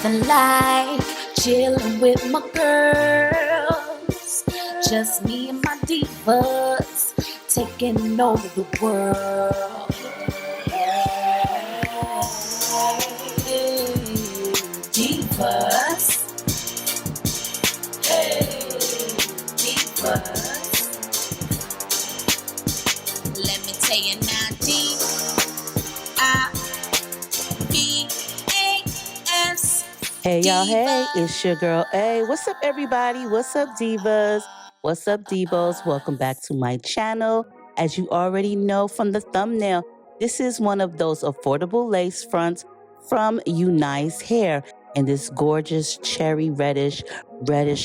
nothing like chilling with my girls. Just me and my divas taking over the world. Divas. Hey, divas. Let me tell you now, D-I-V-A-S. Hey y'all, hey, it's your girl A. What's up everybody? What's up divas? What's up divos? Welcome back to my channel. As you already know from the thumbnail, this is one of those affordable lace fronts from UNice hair in this gorgeous cherry reddish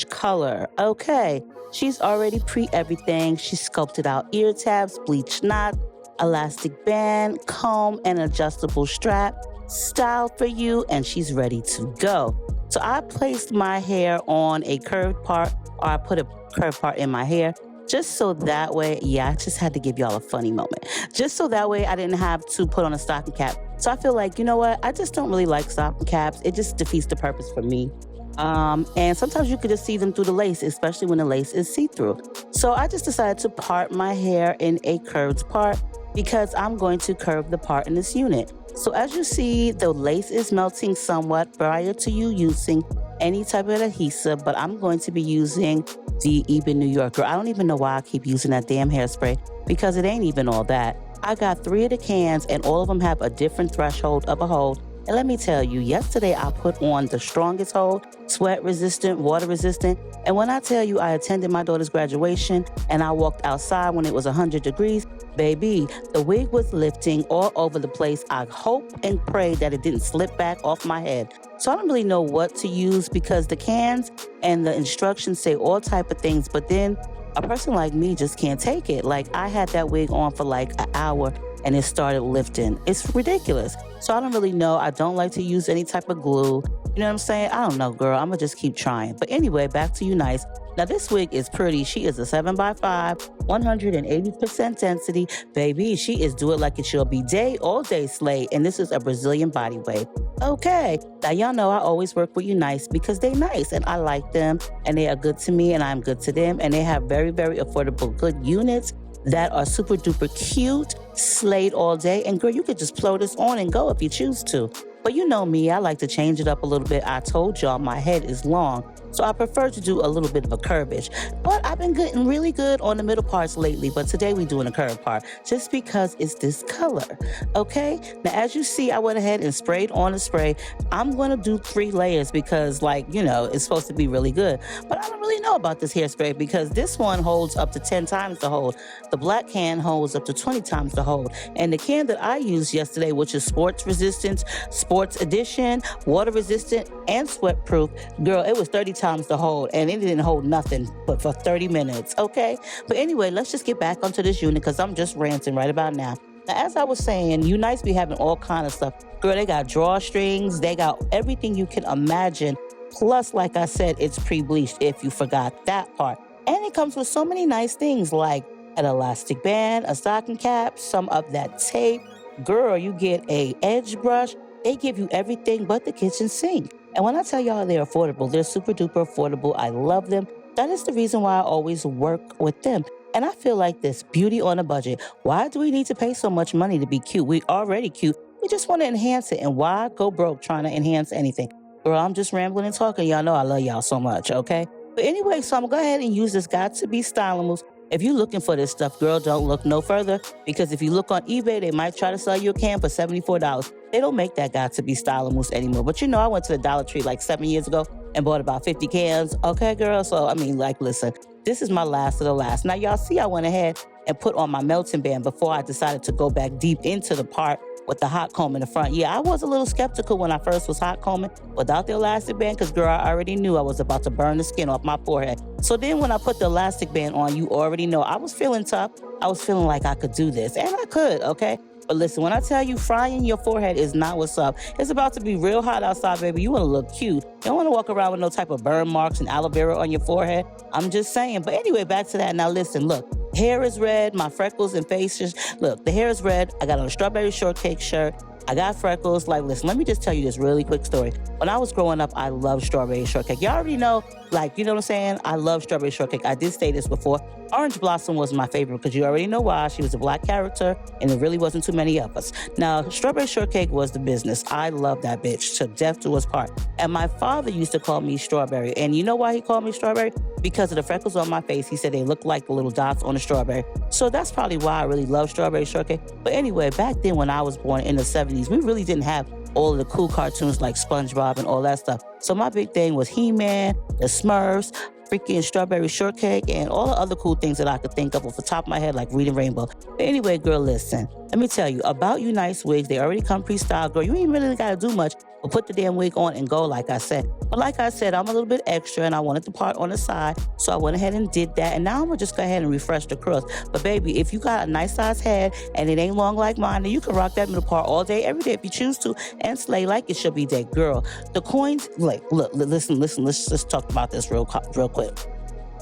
color. Okay, she's already pre-everything. She sculpted out ear tabs, bleach knot, elastic band, comb, and adjustable strap. Style for you, and she's ready to go. So I placed my hair on a curved part, or I put a curved part in my hair, just so that way, I just had to give y'all a funny moment. Just so that way I didn't have to put on a stocking cap. So I feel like, you know what? I just don't really like stocking caps. It just defeats the purpose for me. And sometimes you could just see them through the lace, especially when the lace is see-through. So I just decided to part my hair in a curved part because I'm going to curve the part in this unit. So as you see, the lace is melting somewhat prior to you using any type of adhesive, but I'm going to be using the Eben New Yorker. I don't even know why I keep using that damn hairspray because it ain't even all that. I got 3 of the cans and all of them have a different threshold of a hold. And let me tell you, yesterday I put on the strongest hold, sweat resistant, water resistant. And when I tell you I attended my daughter's graduation and I walked outside when it was 100 degrees, baby, the wig was lifting all over the place. I hope and pray that it didn't slip back off my head. So I don't really know what to use because the cans and the instructions say all type of things, but then a person like me just can't take it. Like I had that wig on for like an hour and it started lifting. It's ridiculous. So I don't really know. I don't like to use any type of glue. You know what I'm saying? I don't know, girl. I'm gonna just keep trying. But anyway, back to UNice. Now this wig is pretty. She is a 7x5, 180% density. Baby, she is do it like it should be day, all day slay. And this is a Brazilian body wave. Okay, now y'all know I always work with UNice because they nice and I like them and they are good to me and I'm good to them. And they have very, very affordable, good units that are super duper cute, slayed all day. And girl, you could just blow this on and go if you choose to. But you know me, I like to change it up a little bit. I told y'all my head is long, so I prefer to do a little bit of a curvage. But I've been getting really good on the middle parts lately, but today we're doing a curved part just because it's this color, okay? Now, as you see, I went ahead and sprayed on the spray. I'm gonna do 3 layers because, like, you know, it's supposed to be really good. But I don't really know about this hairspray because this one holds up to 10 times the hold. The black can holds up to 20 times the hold. And the can that I used yesterday, which is sports resistance, sports edition, water resistant, and sweat proof, girl, it was 30 times the hold and it didn't hold nothing but for 30 minutes, okay? But anyway, let's just get back onto this unit because I'm just ranting right about now. Now, as I was saying, UNice be having all kind of stuff. Girl, they got drawstrings, they got everything you can imagine. Plus, like I said, it's pre-bleached if you forgot that part. And it comes with so many nice things like an elastic band, a stocking cap, some of that tape. Girl, you get a edge brush. They give you everything but the kitchen sink. And when I tell y'all they're affordable, they're super duper affordable. I love them. That is the reason why I always work with them. And I feel like this, beauty on a budget. Why do we need to pay so much money to be cute? We already cute. We just want to enhance it. And why go broke trying to enhance anything? Girl, I'm just rambling and talking. Y'all know I love y'all so much, okay? But anyway, so I'm going to go ahead and use this Got To Be Styling Mousse. If you're looking for this stuff, girl, don't look no further because if you look on eBay, they might try to sell you a can for $74. They don't make that Got To Be Styling Mousse anymore. But you know, I went to the Dollar Tree like 7 years ago and bought about 50 cans. Okay, girl? So, I mean, like, listen, this is my last of the last. Now, y'all see I went ahead and put on my melting band before I decided to go back deep into the part with the hot comb in the front. Yeah, I was a little skeptical when I first was hot combing without the elastic band because, girl, I already knew I was about to burn the skin off my forehead. So then when I put the elastic band on, you already know I was feeling tough. I was feeling like I could do this, and I could, okay? But listen, when I tell you frying your forehead is not what's up, it's about to be real hot outside, baby. You want to look cute. You don't want to walk around with no type of burn marks and aloe vera on your forehead. I'm just saying. But anyway, back to that. Now, listen, look. Hair is red, my freckles and faces. Look, the hair is red. I got on a strawberry shortcake shirt. I got freckles. Like, listen, let me just tell you this really quick story. When I was growing up, I loved strawberry shortcake. Y'all already know, like, you know what I'm saying? I love strawberry shortcake. I did say this before. Orange Blossom was my favorite because you already know why. She was a black character and there really wasn't too many of us. Now, strawberry shortcake was the business. I loved that bitch to death to his part. And my father used to call me Strawberry. And you know why he called me Strawberry? Because of the freckles on my face. He said they looked like the little dots on a strawberry. So that's probably why I really love strawberry shortcake. But anyway, back then when I was born in the 70s, we really didn't have all of the cool cartoons like SpongeBob and all that stuff. So my big thing was He-Man, the Smurfs, freaking strawberry shortcake, and all the other cool things that I could think of off the top of my head, like Reading Rainbow. But anyway, girl, listen. Let me tell you about UNice wigs. They already come pre-styled, girl. You ain't really got to do much but put the damn wig on and go, like I said. But like I said, I'm a little bit extra and I wanted the part on the side. So I went ahead and did that. And now I'm going to just go ahead and refresh the curls. But baby, if you got a nice size head and it ain't long like mine, then you can rock that middle part all day, every day if you choose to, and slay like it should be that girl. The coins, like, look, listen, let's just talk about this real quick.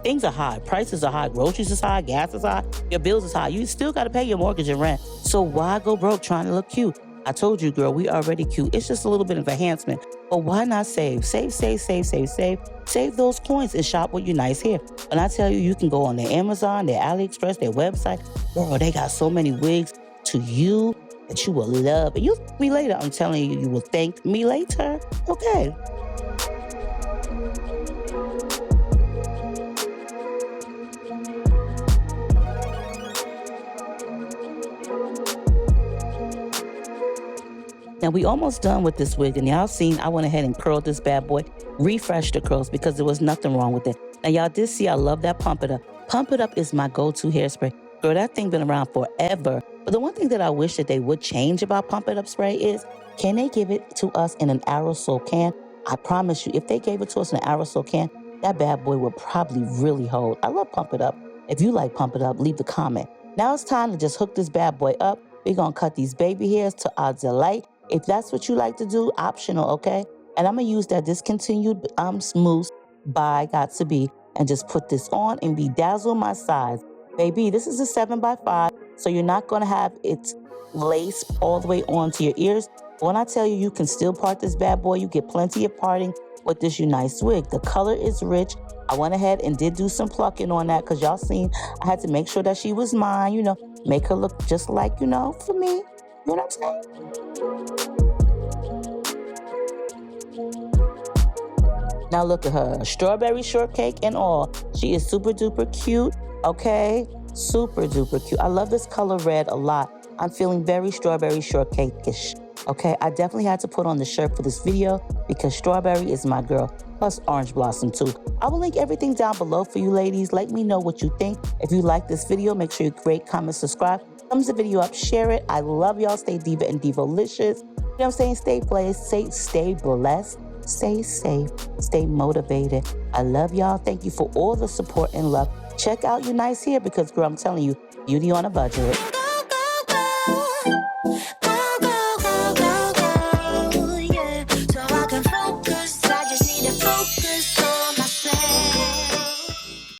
Things are high. Prices are high. Groceries is high. Gas is high. Your bills is high. You still got to pay your mortgage and rent. So why go broke trying to look cute? I told you, girl, we already cute. It's just a little bit of enhancement. But why not save? Save those coins and shop with UNice here. When I tell you, you can go on their Amazon, their AliExpress, their website. Girl, they got so many wigs to you that you will love. And you'll thank me later. I'm telling you, you will thank me later. Okay. Now, we almost done with this wig, and y'all seen I went ahead and curled this bad boy, refreshed the curls because there was nothing wrong with it. Now, y'all did see I love that Pump It Up. Pump It Up is my go-to hairspray. Girl, that thing been around forever. But the one thing that I wish that they would change about Pump It Up spray is, can they give it to us in an aerosol can? I promise you, if they gave it to us in an aerosol can, that bad boy would probably really hold. I love Pump It Up. If you like Pump It Up, leave the comment. Now it's time to just hook this bad boy up. We're going to cut these baby hairs to our delight. If that's what you like to do, optional, okay? And I'm going to use that discontinued mousse by Got To Be and just put this on and bedazzle my sides. Baby, this is a 7x5, so you're not going to have it lace all the way onto your ears. But when I tell you, you can still part this bad boy, you get plenty of parting with this UNice wig. The color is rich. I went ahead and did do some plucking on that because y'all seen I had to make sure that she was mine, you know, make her look just like, you know, for me. You know what I'm saying? Now look at her, strawberry shortcake and all. She is super duper cute, okay? Super duper cute. I love this color red a lot. I'm feeling very strawberry shortcake-ish, okay? I definitely had to put on the shirt for this video because strawberry is my girl, plus orange blossom too. I will link everything down below for you ladies. Let me know what you think. If you like this video, make sure you rate, comment, subscribe. Thumbs the video up, share it. I love y'all. Stay diva and divolicious. You know what I'm saying? Stay blessed, stay blessed, stay safe, stay motivated. I love y'all. Thank you for all the support and love. Check out UNice here because, girl, I'm telling you, beauty on a budget.